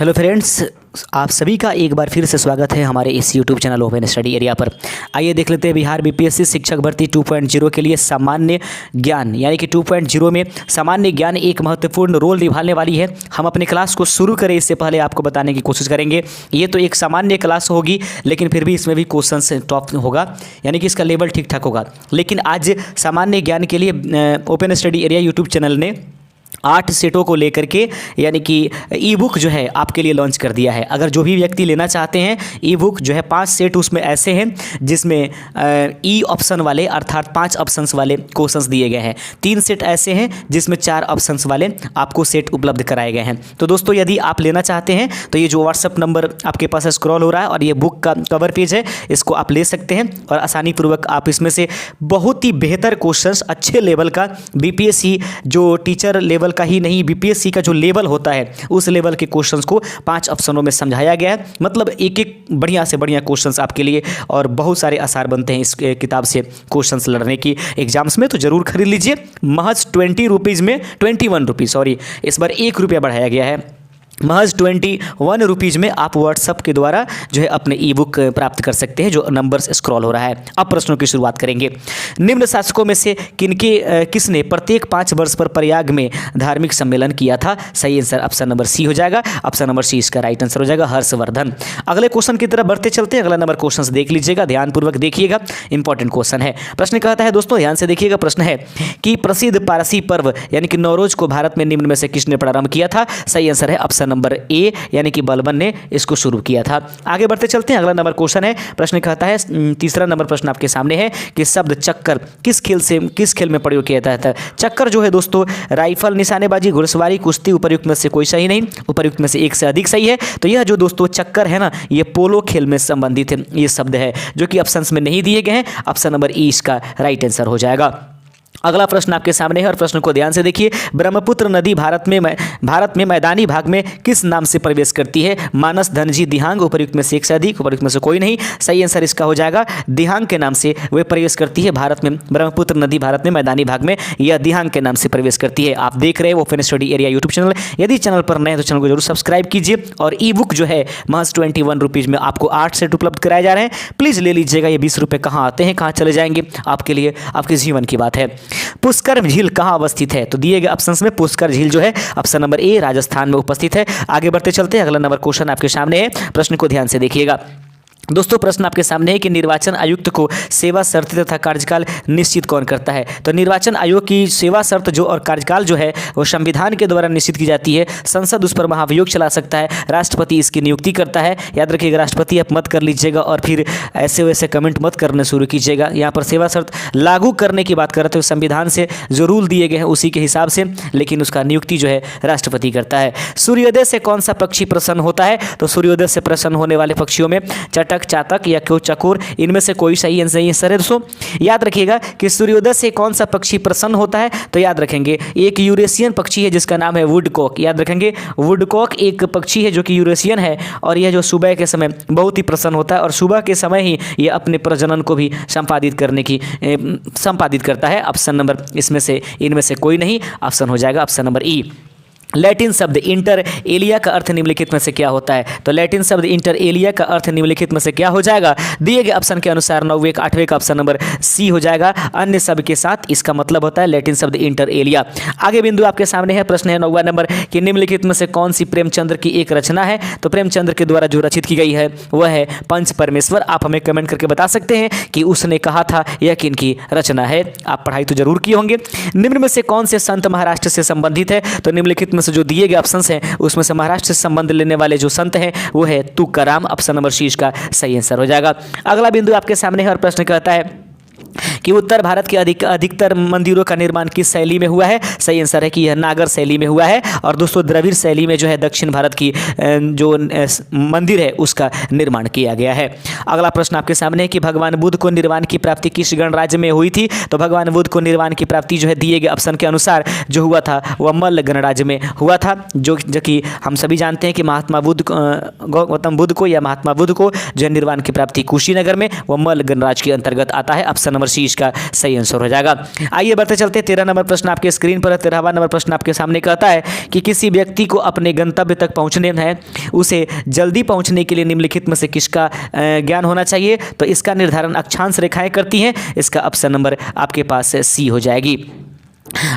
Hello friends, आप सभी का एक बार फिर से स्वागत है हमारे इस YouTube channel open study area पर। आइए देख लेते हैं बिहार बीपीएससी शिक्षक भर्ती 2.0 के लिए सामान्य ज्ञान यानी कि 2.0 में सामान्य ज्ञान एक महत्वपूर्ण रोल निभाने वाली है। हम अपने क्लास को शुरू करें इससे पहले आपको बताने की कोशिश करेंगे। ये तो एक सामान्य क्लास होगी, लेकिन फिर भी इसमें भी क्वेश्चन टॉप होगा, यानी कि इसका लेवल ठीक ठाक होगा। लेकिन आज सामान्य ज्ञान के लिए open study area YouTube channel ने 8 सेटों को लेकर के यानी कि ई बुक जो है आपके लिए लॉन्च कर दिया है। अगर जो भी व्यक्ति लेना चाहते हैं ई बुक जो है 5 सेट उसमें ऐसे हैं जिसमें ई ऑप्शन वाले अर्थात 5 ऑप्शंस वाले क्वेश्चंस दिए गए हैं। 3 सेट ऐसे हैं जिसमें 4 ऑप्शंस वाले आपको सेट उपलब्ध कराए गए हैं। तो दोस्तों, यदि आप लेना चाहते हैं तो ये जो व्हाट्सअप नंबर आपके पास स्क्रॉल हो रहा है और ये बुक का कवर पेज है, इसको आप ले सकते हैं और आसानी पूर्वक आप इसमें से बहुत ही बेहतर क्वेश्चंस अच्छे लेवल का बीपीएससी जो टीचर लेवल का ही नहीं, बीपीएससी का जो लेवल होता है उस लेवल के क्वेश्चंस को 5 ऑप्शनों में समझाया गया है। मतलब एक एक बढ़िया से बढ़िया क्वेश्चंस आपके लिए, और बहुत सारे आसार बनते हैं इस किताब से क्वेश्चंस लड़ने की एग्जाम्स में। तो जरूर खरीद लीजिए। महज 20 रुपीज़ में 21 रुपीज़, सॉरी इस बार 1 रुपया बढ़ाया गया है। महज 21 रुपीज़ में आप व्हाट्सएप के द्वारा जो है अपने ई बुक प्राप्त कर सकते हैं, जो नंबर्स स्क्रॉल हो रहा है। अब प्रश्नों की शुरुआत करेंगे। निम्न शासकों में से किसने प्रत्येक 5 वर्ष पर प्रयाग में धार्मिक सम्मेलन किया था? सही आंसर ऑप्शन नंबर सी हो जाएगा। ऑप्शन नंबर सी इसका राइट आंसर हो जाएगा, हर्षवर्धन। अगले क्वेश्चन की तरफ बढ़ते चलते हैं। अगला नंबर क्वेश्चन देख लीजिएगा, ध्यानपूर्वक देखिएगा, इंपॉर्टेंट क्वेश्चन है। प्रश्न कहता है दोस्तों, ध्यान से देखिएगा, प्रश्न है कि प्रसिद्ध पारसी पर्व यानी कि नौरोज को भारत में निम्न में से किसने प्रारंभ किया था? सही आंसर है ऑप्शन नंबर ए यानी कि बलबन ने इसको शुरू किया था। आगे बढ़ते चलते हैं। अगला नंबर क्वेश्चन है। प्रश्न कहता है, तीसरा नंबर प्रश्न आपके सामने है कि शब्द चक्कर किस खेल में प्रयोग किया जाता है? चक्कर जो है दोस्तों, राइफल, निशानेबाजी, घुड़सवारी, कुश्ती, उपर्युक्त में से कोई सही नहीं, उपर्युक्त में से एक से अधिक सही है। तो यह जो दोस्तों चक्कर है ना, ये पोलो खेल में संबंधित है, ये शब्द है जो कि ऑप्शंस में नहीं दिए गए हैं। ऑप्शन नंबर ई इसका राइट आंसर हो जाएगा। अगला प्रश्न आपके सामने है और प्रश्न को ध्यान से देखिए। ब्रह्मपुत्र नदी भारत में मैदानी भाग में किस नाम से प्रवेश करती है? मानस, धनजी, दिहांग, उपर्युक्त में से एक से अधिक, उपर्युक्त में से कोई नहीं। सही आंसर इसका हो जाएगा दिहांग के नाम से वह प्रवेश करती है भारत में। ब्रह्मपुत्र नदी भारत में मैदानी भाग में यह दिहांग के नाम से प्रवेश करती है। आप देख रहे हैं open study area YouTube channel. यदि चैनल पर नए हैं तो चैनल को जरूर सब्सक्राइब कीजिए। और ई बुक जो है महज 21 रुपीज़ में आपको 8 सेट उपलब्ध कराए जा रहे हैं। प्लीज़ ले लीजिएगा। ये 20 रुपये कहाँ आते हैं, कहाँ चले जाएंगे, आपके लिए आपके जीवन की बात है। पुष्कर झील कहाँ अवस्थित है? तो दिए गए ऑप्शंस में पुष्कर झील जो है ऑप्शन नंबर ए राजस्थान में उपस्थित है। आगे बढ़ते चलते हैं। अगला नंबर क्वेश्चन आपके सामने है, प्रश्न को ध्यान से देखिएगा। दोस्तों, प्रश्न आपके सामने है कि निर्वाचन आयुक्त को सेवा शर्त तथा कार्यकाल निश्चित कौन करता है? तो निर्वाचन आयोग की सेवा शर्त जो और कार्यकाल जो है वो संविधान के द्वारा निश्चित की जाती है। संसद उस पर महाभियोग चला सकता है, राष्ट्रपति इसकी नियुक्ति करता है। याद रखिएगा, राष्ट्रपति आप मत कर लीजिएगा और फिर ऐसे वैसे कमेंट मत करने शुरू कीजिएगा। यहाँ पर सेवा शर्त लागू करने की बात करते हुए संविधान से जो रूल दिए गए हैं उसी के हिसाब से, लेकिन उसका नियुक्ति जो है राष्ट्रपति करता है। सूर्योदय से कौन सा पक्षी प्रसन्न होता है? तो सूर्योदय से प्रसन्न होने वाले पक्षियों में चातक या चकोर, इनमें से कोई सही आंसर है दोस्तों। याद रखिएगा कि सूर्योदय से कौन सा पक्षी प्रसन्न होता है? तो याद रखेंगे एक यूरेशियन पक्षी है जिसका नाम है वुडकॉक। याद रखेंगे वुडकॉक एक पक्षी है जो कि यूरेशियन है, और यह जो सुबह के समय बहुत ही प्रसन्न होता है और सुबह के समय ही यह अपने प्रजनन को भी संपादित करता है। ऑप्शन नंबर इनमें से कोई नहीं, ऑप्शन हो जाएगा ऑप्शन नंबर ई। लैटिन शब्द इंटर एलिया का अर्थ निम्नलिखित में से क्या होता है? तो लैटिन शब्द इंटर एलिया का अर्थ निम्नलिखित में से क्या हो जाएगा? दिए गए ऑप्शन के अनुसार 9वें 8वें का ऑप्शन नंबर सी हो जाएगा। अन्य शब्द के साथ इसका मतलब होता है लैटिन शब्द इंटर एलिया। आगे बिंदु आपके सामने है, प्रश्न है 9वां नंबर कि निम्नलिखित में से कौन सी प्रेमचंद्र की एक रचना है? तो प्रेमचंद्र के द्वारा जो रचित की गई है वह है पंच परमेश्वर। आप हमें कमेंट करके बता सकते हैं कि उसने कहा था यह किनकी रचना है। आप पढ़ाई तो जरूर किए होंगे। निम्न में से कौन से संत महाराष्ट्र से संबंधित है? तो निम्नलिखित में से जो दिए गए ऑप्शंस हैं उसमें से महाराष्ट्र से संबंध लेने वाले जो संत हैं वो है तुकाराम। ऑप्शन नंबर सी इसका सही आंसर हो जाएगा। अगला बिंदु आपके सामने है और प्रश्न कहता है कि उत्तर भारत के अधिकतर मंदिरों का निर्माण किस शैली में हुआ है? सही आंसर है कि यह नागर शैली में हुआ है। और दोस्तों, द्रविड़ शैली में जो है दक्षिण भारत की जो मंदिर है उसका निर्माण किया गया है। अगला प्रश्न आपके सामने है कि भगवान बुद्ध को निर्वाण की प्राप्ति किस गणराज्य में हुई थी? तो भगवान बुद्ध को निर्वाण की प्राप्ति जो है दिए गए ऑप्शन के अनुसार जो हुआ था वह मल्ल गणराज्य में हुआ था, जो कि हम सभी जानते हैं कि गौतम बुद्ध को या महात्मा बुद्ध को जो निर्वाण की प्राप्ति कुशीनगर में वह मल्ल गणराज्य के अंतर्गत आता है। ऑप्शन नंबर सी इसका सही आंसर हो जाएगा। आइए बढ़ते चलते 13 नंबर प्रश्न आपके स्क्रीन पर है। 13वां नंबर प्रश्न आपके सामने कहता है कि किसी व्यक्ति को अपने गंतव्य तक पहुंचने है, उसे जल्दी पहुंचने के लिए निम्नलिखित में से किसका ज्ञान होना चाहिए? तो इसका निर्धारण अक्षांश रेखाएं करती हैं। इसका ऑप्शन नंबर आपके पास सी हो जाएगी।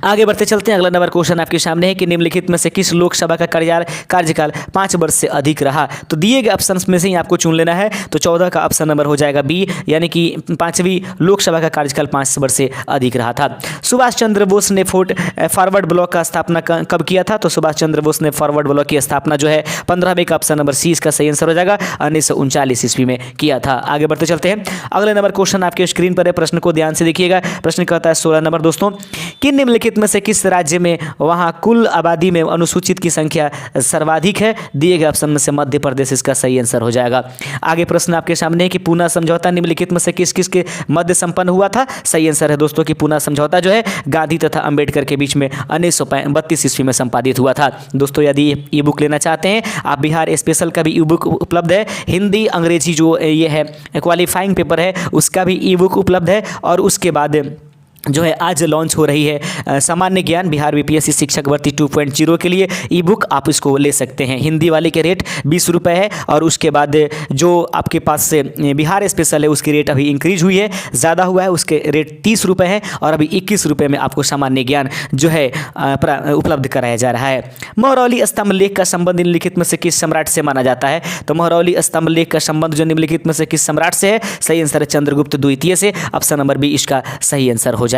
आगे बढ़ते चलते हैं। अगला नंबर क्वेश्चन आपके सामने है कि निम्नलिखित में से किस लोकसभा का कार्यकाल 5 वर्ष से अधिक रहा? तो दिए गए ऑप्शंस में से ही आपको चुन लेना है। तो 14 का ऑप्शन नंबर हो जाएगा बी, यानी कि 5वीं लोकसभा का कार्यकाल 5 वर्ष से अधिक रहा था। सुभाष चंद्र बोस ने फॉरवर्ड ब्लॉक का स्थापना कब किया था? तो सुभाष चंद्र बोस ने फॉरवर्ड ब्लॉक की स्थापना जो है 15वें का ऑप्शन नंबर सी इसका सही आंसर हो जाएगा, 1939 ईस्वी में किया था। आगे बढ़ते चलते हैं। अगले नंबर क्वेश्चन आपके स्क्रीन पर है, प्रश्न को ध्यान से देखिएगा। प्रश्न कहता है 16 नंबर दोस्तों, किन निम्नलिखित में से किस राज्य में वहां कुल आबादी में अनुसूचित की संख्या सर्वाधिक है? दिए गए ऑप्शन में से मध्य प्रदेश इसका सही आंसर हो जाएगा। आगे प्रश्न आपके सामने है कि पूना समझौता निम्नलिखित में से किस किस के मध्य संपन्न हुआ था? सही आंसर है दोस्तों कि पूना समझौता जो है गांधी तथा अंबेडकर के बीच में 1932 ईस्वी में संपादित हुआ था। दोस्तों यदि ई बुक लेना चाहते हैं आप, बिहार स्पेशल का भी ई बुक उपलब्ध है। हिंदी अंग्रेजी जो ये है क्वालिफाइंग पेपर है उसका भी ई बुक उपलब्ध है। और उसके बाद जो है आज लॉन्च हो रही है सामान्य ज्ञान बिहार बीपीएससी शिक्षक भर्ती 2.0 के लिए ई बुक, आप इसको ले सकते हैं। हिंदी वाले के रेट 20 रुपये है और उसके बाद जो आपके पास से बिहार स्पेशल है उसकी रेट अभी इंक्रीज हुई है, ज़्यादा हुआ है, उसके रेट 30 रुपये है और अभी 21 रुपये में आपको सामान्य ज्ञान जो है उपलब्ध कराया जा रहा है। महरौली स्तंभ लेख का संबंध निम्नलिखित में से किस सम्राट से माना जाता है? तो महरौली स्तंभ लेख का संबंध जो निम्नलिखित में से किस सम्राट से है? सही आंसर है चंद्रगुप्त द्वितीय से, ऑप्शन नंबर बी इसका सही आंसर हो जाएगा।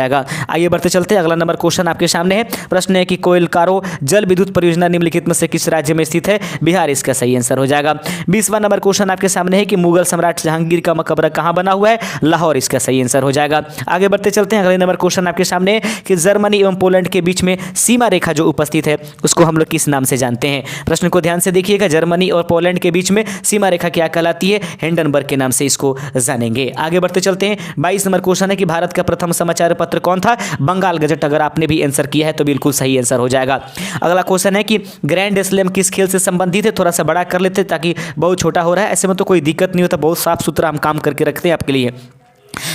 आइए बढ़ते चलते हैं। अगला नंबर क्वेश्चन आपके सामने है। प्रश्न है कि कोइलकारो जल विद्युत परियोजना निम्नलिखित में से किस राज्य में स्थित है? बिहार इसका सही आंसर हो जाएगा। 20वां नंबर क्वेश्चन आपके सामने है कि मुगल सम्राट जहांगीर का मकबरा कहां बना हुआ है? लाहौर इसका सही आंसर हो जाएगा। आगे बढ़ते चलते हैं। अगले नंबर क्वेश्चन आपके सामने है कि जर्मनी एवं पोलैंड के बीच में सीमा रेखा जो उपस्थित है उसको हम लोग किस नाम से जानते हैं? प्रश्न को ध्यान से देखिएगा। जर्मनी और पोलैंड के बीच में सीमा रेखा क्या कहलाती है? हिंडनबर्ग के नाम से इसको जानेंगे। आगे बढ़ते चलते हैं। 22 नंबर क्वेश्चन है कि भारत का प्रथम समाचार पत्र कौन था? बंगाल गजट। अगर आपने भी आंसर किया है तो बिल्कुल सही आंसर हो जाएगा। अगला क्वेश्चन है कि ग्रैंड स्लैम किस खेल से संबंधित है? थोड़ा सा बड़ा कर लेते हैं ताकि बहुत छोटा हो रहा है, ऐसे में तो कोई दिक्कत नहीं होता, बहुत साफ सुथरा हम काम करके रखते हैं आपके लिए।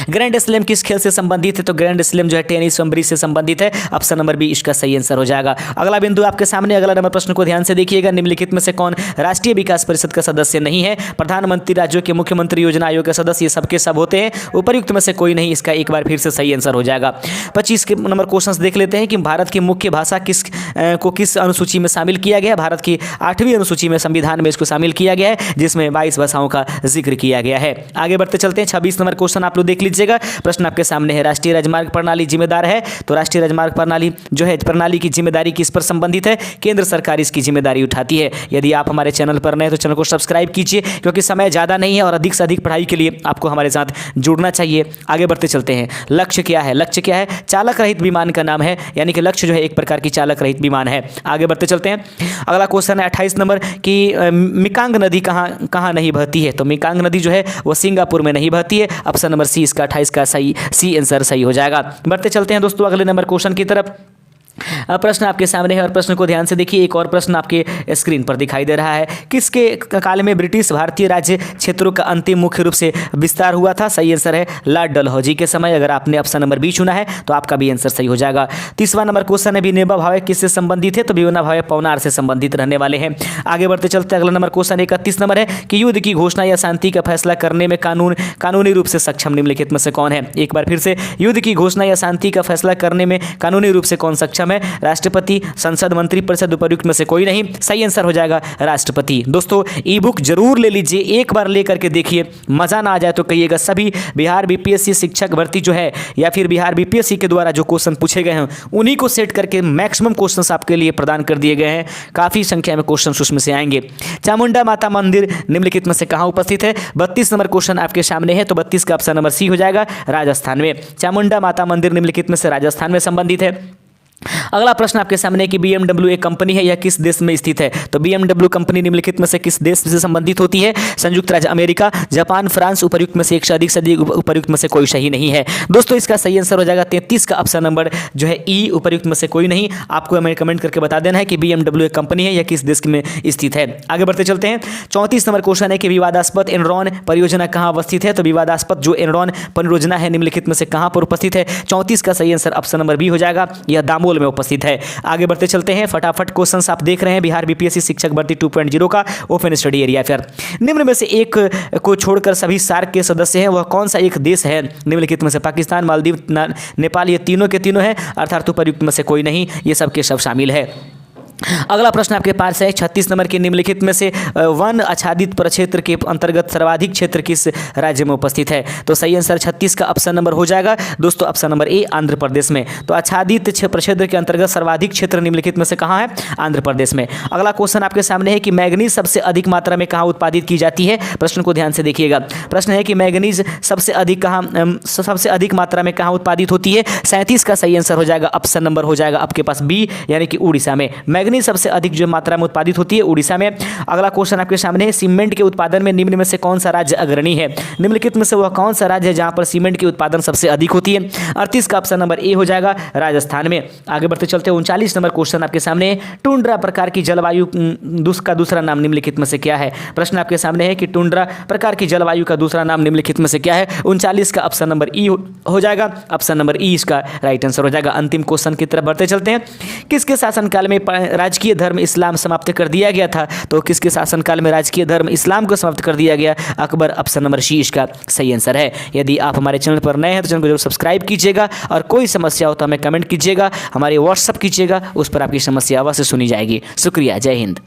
ग्रैंड स्लैम किस खेल से संबंधित है? तो ग्रैंड स्लैम जो है टेनिस एवं ब्रिज से संबंधित है, ऑप्शन नंबर बी इसका सही आंसर हो जाएगा। अगला बिंदु आपके सामने, अगला नंबर प्रश्न को ध्यान से देखिएगा। निम्नलिखित में से कौन राष्ट्रीय विकास परिषद का सदस्य नहीं है? प्रधानमंत्री, राज्यों के मुख्यमंत्री, योजना आयोग के सदस्य, ये सबके सब होते हैं, उपर्युक्त में से कोई नहीं, इसका एक बार फिर से सही आंसर हो जाएगा। 25 नंबर क्वेश्चन देख लेते हैं कि भारत की मुख्य भाषा किस अनुसूची में शामिल किया गया? भारत की 8वीं अनुसूची में संविधान में इसको शामिल किया गया है, जिसमें 22 भाषाओं का जिक्र किया गया है। आगे बढ़ते चलते हैं। 26 नंबर क्वेश्चन आप लोग देख लीजिएगा। प्रश्न आपके सामने है, राष्ट्रीय राजमार्ग प्रणाली जिम्मेदार है? तो राष्ट्रीय राजमार्ग प्रणाली जो है प्रणाली की जिम्मेदारी किस पर संबंधित है? केंद्र सरकार इसकी जिम्मेदारी उठाती है। यदि आप हमारे चैनल पर नए तो चैनल को सब्सक्राइब कीजिए, क्योंकि समय ज़्यादा नहीं है और अधिक से अधिक पढ़ाई के लिए आपको हमारे साथ जुड़ना चाहिए। आगे बढ़ते चलते हैं। लक्ष्य क्या है? लक्ष्य क्या है? चालक रहित विमान का नाम है, यानी कि लक्ष्य जो है एक प्रकार की चालक रहित विमान है। आगे बढ़ते चलते हैं। अगला क्वेश्चन है 28 नंबर कि मिकांग नदी कहाँ नहीं बहती है? तो मिकांग नदी जो है वो सिंगापुर में नहीं बहती है, ऑप्शन नंबर सी इसका 28 का सही सी आंसर सही हो जाएगा। बढ़ते चलते हैं दोस्तों अगले नंबर क्वेश्चन की तरफ। प्रश्न आपके सामने है और प्रश्न को ध्यान से देखिए। एक और प्रश्न आपके स्क्रीन पर दिखाई दे रहा है। किसके काल में ब्रिटिश भारतीय राज्य क्षेत्रों का अंतिम मुख्य रूप से विस्तार हुआ था? सही आंसर है लॉर्ड डलहौजी के समय। अगर आपने ऑप्शन नंबर बी चुना है तो आपका भी आंसर सही हो जाएगा। 30वां नंबर क्वेश्चन है विनोबा भावे किससे संबंधित है? तो विनोबा भावे पवनार से संबंधित रहने वाले हैं। आगे बढ़ते चलते अगला नंबर क्वेश्चन 31 नंबर है कि युद्ध की घोषणा या शांति का फैसला करने में कानूनी रूप से सक्षम निम्नलिखित में से कौन है? एक बार फिर से, युद्ध की घोषणा या शांति का फैसला करने में कानूनी रूप से कौन सक्षम है? राष्ट्रपति, संसद, मंत्रिपरिषद, उपर्युक्त में से कोई नहीं। सही आंसर हो जाएगा राष्ट्रपति। दोस्तों ई बुक जरूर ले लीजिए, एक बार लेकर के देखिए, मजा ना आ जाए तो कहिएगा। सभी बिहार बीपीएससी शिक्षक भर्ती जो है या फिर बिहार बीपीएससी के द्वारा जो क्वेश्चन पूछे गए हैं उन्हीं को सेट करके मैक्सिमम क्वेश्चंस आपके लिए प्रदान कर दिए गए हैं। काफी संख्या में क्वेश्चन उसमें से आएंगे। चामुंडा माता मंदिर निम्नलिखित में से कहां उपस्थित है? 32 नंबर क्वेश्चन आपके सामने है, तो 32 का ऑप्शन नंबर सी हो जाएगा, राजस्थान में। चामुंडा माता मंदिर निम्नलिखित में से राजस्थान में संबंधित है। अगला प्रश्न आपके सामने है कि BMW एक कंपनी है, यह किस देश में स्थित है? तो BMW कंपनी निम्नलिखित में से किस देश से संबंधित होती है? संयुक्त राज्य अमेरिका, जापान, फ्रांस। उपर्युक्त में से एक से अधिक उपर्युक्त में से कोई सही नहीं है। दोस्तों इसका सही आंसर हो जाएगा 33 का ऑप्शन नंबर जो है ई, उपर्युक्त में से कोई नहीं। आपको हमें कमेंट करके बता देना है कि BMW एक कंपनी है, यह किस देश में स्थित है। आगे बढ़ते चलते हैं। 34 नंबर क्वेश्चन है कि विवादास्पद एनरॉन परियोजना कहाँ अवस्थित है? तो विवादास्पद जो एनरॉन परियोजना है निम्नलिखित में से कहाँ पर उपस्थित है? 34 का सही आंसर ऑप्शन नंबर बी हो जाएगा, यह दामोल में उपस्थित है। आगे बढ़ते चलते हैं। फटाफट क्वेश्चंस आप देख रहे हैं बिहार बीपीएससी शिक्षक भर्ती 2.0 का ओपन स्टडी एरिया। फिर निम्न में से एक को छोड़कर सभी सार्क के सदस्य हैं, वह कौन सा एक देश है? निम्नलिखित में से पाकिस्तान, मालदीव, नेपाल, ये तीनों के तीनों हैं, अर्थात उपर्युक्त में से कोई नहीं, ये सब के सब शामिल है। अगला प्रश्न आपके पास है 36 नंबर के निम्नलिखित में से वन आच्छादित प्रक्षेत्र के अंतर्गत सर्वाधिक क्षेत्र किस राज्य में उपस्थित है? तो सही आंसर 36 का ऑप्शन नंबर हो जाएगा दोस्तों, option number A, Andhra Pradesh में। तो आच्छादित प्रक्षेत्र के अंतर्गत सर्वाधिक क्षेत्र निम्नलिखित में से कहाँ है? आंध्र प्रदेश में। अगला क्वेश्चन आपके सामने है कि मैग्नीज सबसे अधिक मात्रा में कहाँ उत्पादित की जाती है? प्रश्न को ध्यान से देखिएगा। प्रश्न है कि मैग्नीज सबसे अधिक मात्रा में कहाँ उत्पादित होती है? 37 का सही आंसर हो जाएगा, ऑप्शन नंबर हो जाएगा आपके पास बी, यानी कि उड़ीसा में। मैग्नीज सबसे अधिक जो मात्रा में उत्पादित होती है उड़ीसा में। अगला क्वेश्चन आपके सामने है सीमेंट के उत्पादन में निम्न में से कौन सा राज्य अग्रणी है? निम्नलिखित में से वह कौन सा राज्य है जहां पर सीमेंट की उत्पादन सबसे अधिक होती है? 38 का ऑप्शन नंबर ए हो जाएगा, राजस्थान में। आगे बढ़ते चलते हैं। 39 नंबर क्वेश्चन आपके सामने है टुंड्रा प्रकार की जलवायु का दूसरा नाम निम्नलिखित में से क्या है? प्रश्न आपके सामने है कि टुंड्रा प्रकार की जलवायु का दूसरा नाम निम्नलिखित में से क्या है? 39 का ऑप्शन नंबर ई हो जाएगा, ऑप्शन नंबर ई इसका राइट आंसर हो जाएगा। अंतिम क्वेश्चन की तरफ बढ़ते चलते हैं। किसके शासनकाल में राजकीय धर्म इस्लाम समाप्त कर दिया गया था? तो किसके शासनकाल में राजकीय धर्म इस्लाम को समाप्त कर दिया गया? अकबर, ऑप्शन नंबर सी इसका सही आंसर है। यदि आप हमारे चैनल पर नए हैं तो चैनल को जरूर सब्सक्राइब कीजिएगा और कोई समस्या हो तो हमें कमेंट कीजिएगा, हमारे व्हाट्सअप कीजिएगा, उस पर आपकी समस्या अवश्य सुनी जाएगी। शुक्रिया, जय हिंद।